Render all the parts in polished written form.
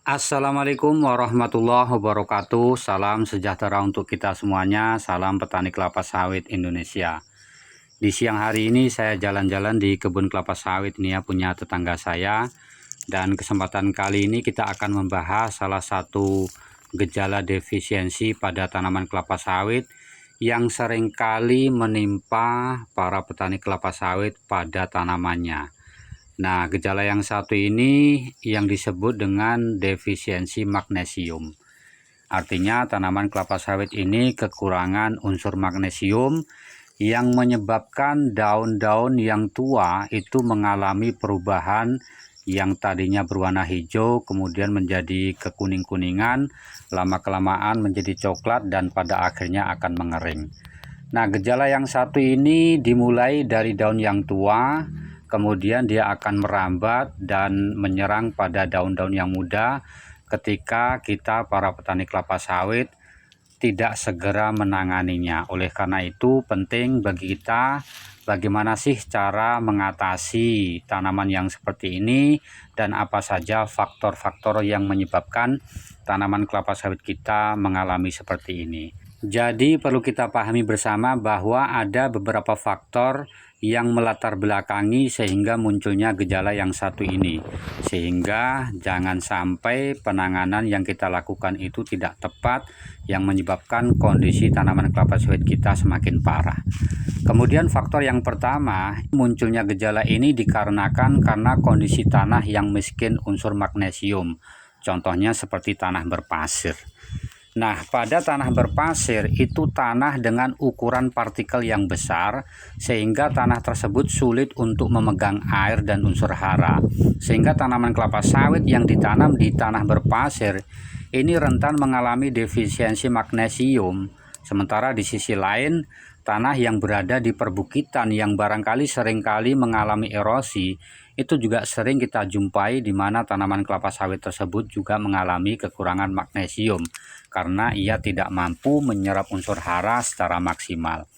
Assalamualaikum warahmatullahi wabarakatuh. Salam sejahtera untuk kita semuanya. Salam petani kelapa sawit Indonesia. Di siang hari ini saya jalan-jalan di kebun kelapa sawit ini ya, punya tetangga saya. Dan kesempatan kali ini kita akan membahas salah satu gejala defisiensi pada tanaman kelapa sawit yang seringkali menimpa para petani kelapa sawit pada tanamannya. Nah, gejala yang satu ini yang disebut dengan defisiensi magnesium. Artinya tanaman kelapa sawit ini kekurangan unsur magnesium yang menyebabkan daun-daun yang tua itu mengalami perubahan yang tadinya berwarna hijau kemudian menjadi kekuning-kuningan, lama-kelamaan menjadi coklat dan pada akhirnya akan mengering. Nah, gejala yang satu ini dimulai dari daun yang tua, kemudian dia akan merambat dan menyerang pada daun-daun yang muda ketika kita para petani kelapa sawit tidak segera menanganinya. Oleh karena itu penting bagi kita bagaimana sih cara mengatasi tanaman yang seperti ini dan apa saja faktor-faktor yang menyebabkan tanaman kelapa sawit kita mengalami seperti ini. Jadi perlu kita pahami bersama bahwa ada beberapa faktor yang melatar belakangi sehingga munculnya gejala yang satu ini, sehingga jangan sampai penanganan yang kita lakukan itu tidak tepat yang menyebabkan kondisi tanaman kelapa sawit kita semakin parah. Kemudian faktor yang pertama, munculnya gejala ini dikarenakan karena kondisi tanah yang miskin unsur magnesium, contohnya seperti tanah berpasir. Nah, pada tanah berpasir itu tanah dengan ukuran partikel yang besar sehingga tanah tersebut sulit untuk memegang air dan unsur hara. Sehingga tanaman kelapa sawit yang ditanam di tanah berpasir ini rentan mengalami defisiensi magnesium. Sementara di sisi lain, tanah yang berada di perbukitan yang barangkali seringkali mengalami erosi itu juga sering kita jumpai di mana tanaman kelapa sawit tersebut juga mengalami kekurangan magnesium karena ia tidak mampu menyerap unsur hara secara maksimal.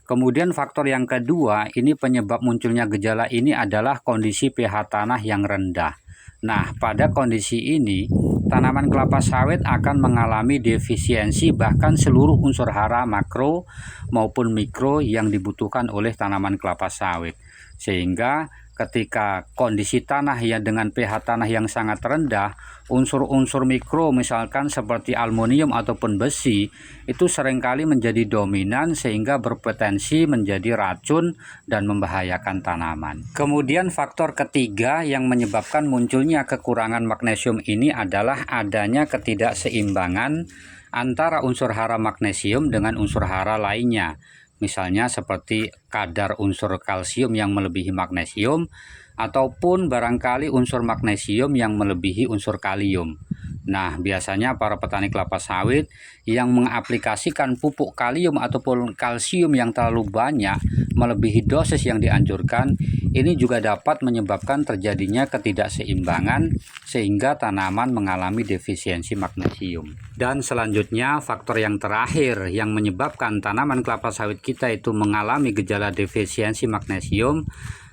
Kemudian faktor yang kedua, ini penyebab munculnya gejala ini adalah kondisi pH tanah yang rendah. Nah, pada kondisi ini tanaman kelapa sawit akan mengalami defisiensi bahkan seluruh unsur hara makro maupun mikro yang dibutuhkan oleh tanaman kelapa sawit. Sehingga ketika kondisi tanah yang dengan pH tanah yang sangat rendah, unsur-unsur mikro misalkan seperti aluminium ataupun besi itu seringkali menjadi dominan sehingga berpotensi menjadi racun dan membahayakan tanaman. Kemudian faktor ketiga yang menyebabkan munculnya kekurangan magnesium ini adalah adanya ketidakseimbangan antara unsur hara magnesium dengan unsur hara lainnya. Misalnya seperti kadar unsur kalsium yang melebihi magnesium ataupun barangkali unsur magnesium yang melebihi unsur kalium. Nah, biasanya para petani kelapa sawit yang mengaplikasikan pupuk kalium ataupun kalsium yang terlalu banyak melebihi dosis yang dianjurkan, ini juga dapat menyebabkan terjadinya ketidakseimbangan sehingga tanaman mengalami defisiensi magnesium. Dan selanjutnya faktor yang terakhir yang menyebabkan tanaman kelapa sawit kita itu mengalami gejala defisiensi magnesium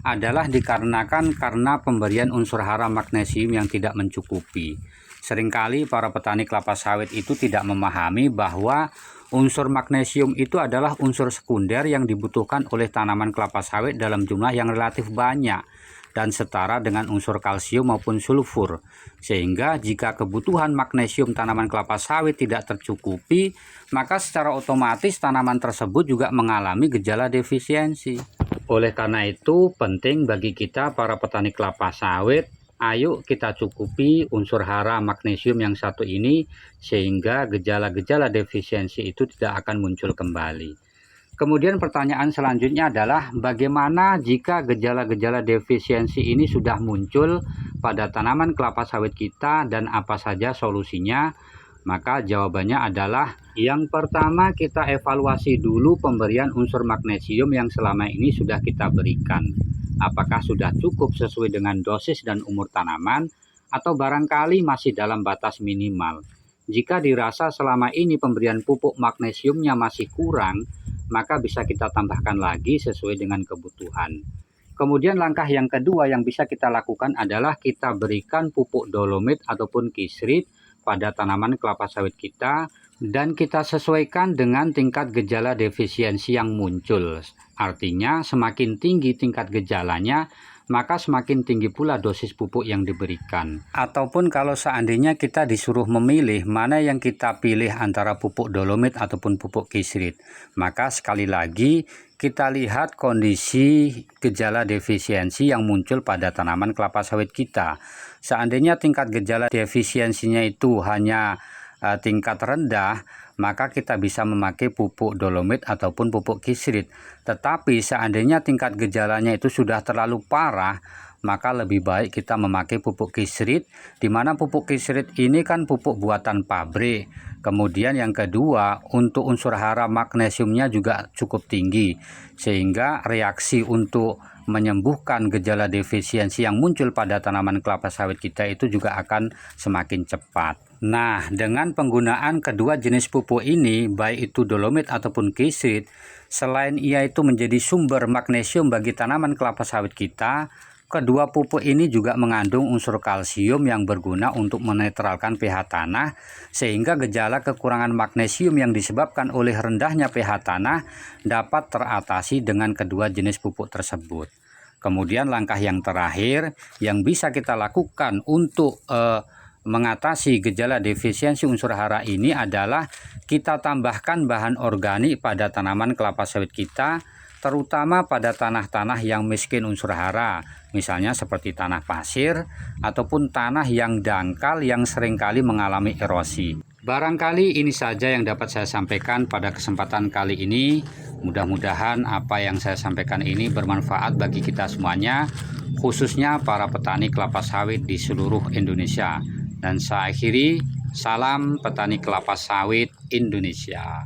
adalah dikarenakan karena pemberian unsur hara magnesium yang tidak mencukupi. Seringkali para petani kelapa sawit itu tidak memahami bahwa unsur magnesium itu adalah unsur sekunder yang dibutuhkan oleh tanaman kelapa sawit dalam jumlah yang relatif banyak dan setara dengan unsur kalsium maupun sulfur. Sehingga jika kebutuhan magnesium tanaman kelapa sawit tidak tercukupi, maka secara otomatis tanaman tersebut juga mengalami gejala defisiensi. Oleh karena itu penting bagi kita para petani kelapa sawit, ayo kita cukupi unsur hara magnesium yang satu ini sehingga gejala-gejala defisiensi itu tidak akan muncul kembali. Kemudian pertanyaan selanjutnya adalah bagaimana jika gejala-gejala defisiensi ini sudah muncul pada tanaman kelapa sawit kita dan apa saja solusinya? Maka jawabannya adalah yang pertama kita evaluasi dulu pemberian unsur magnesium yang selama ini sudah kita berikan. Apakah sudah cukup sesuai dengan dosis dan umur tanaman atau barangkali masih dalam batas minimal. Jika dirasa selama ini pemberian pupuk magnesiumnya masih kurang, maka bisa kita tambahkan lagi sesuai dengan kebutuhan. Kemudian langkah yang kedua yang bisa kita lakukan adalah kita berikan pupuk dolomit ataupun kisrit pada tanaman kelapa sawit kita, dan kita sesuaikan dengan tingkat gejala defisiensi yang muncul. Artinya semakin tinggi tingkat gejalanya, maka semakin tinggi pula dosis pupuk yang diberikan. Ataupun kalau seandainya kita disuruh memilih mana yang kita pilih antara pupuk dolomit ataupun pupuk kisrit, maka sekali lagi kita lihat kondisi gejala defisiensi yang muncul pada tanaman kelapa sawit kita. Seandainya tingkat gejala defisiensinya itu hanya tingkat rendah, maka kita bisa memakai pupuk dolomit ataupun pupuk kisrit. Tetapi seandainya tingkat gejalanya itu sudah terlalu parah, maka lebih baik kita memakai pupuk kisrit, di mana pupuk kisrit ini kan pupuk buatan pabrik. Kemudian yang kedua, untuk unsur hara magnesiumnya juga cukup tinggi, sehingga reaksi untuk menyembuhkan gejala defisiensi yang muncul pada tanaman kelapa sawit kita itu juga akan semakin cepat. Nah, dengan penggunaan kedua jenis pupuk ini, baik itu dolomit ataupun kisrit, selain ia itu menjadi sumber magnesium bagi tanaman kelapa sawit kita, kedua pupuk ini juga mengandung unsur kalsium yang berguna untuk menetralkan pH tanah, sehingga gejala kekurangan magnesium yang disebabkan oleh rendahnya pH tanah dapat teratasi dengan kedua jenis pupuk tersebut. Kemudian langkah yang terakhir yang bisa kita lakukan untuk mengatasi gejala defisiensi unsur hara ini adalah kita tambahkan bahan organik pada tanaman kelapa sawit kita, terutama pada tanah-tanah yang miskin unsur hara, misalnya seperti tanah pasir ataupun tanah yang dangkal yang seringkali mengalami erosi. Barangkali ini saja yang dapat saya sampaikan pada kesempatan kali ini. Mudah-mudahan apa yang saya sampaikan ini bermanfaat bagi kita semuanya, khususnya para petani kelapa sawit di seluruh Indonesia. Dan saya akhiri, salam petani kelapa sawit Indonesia.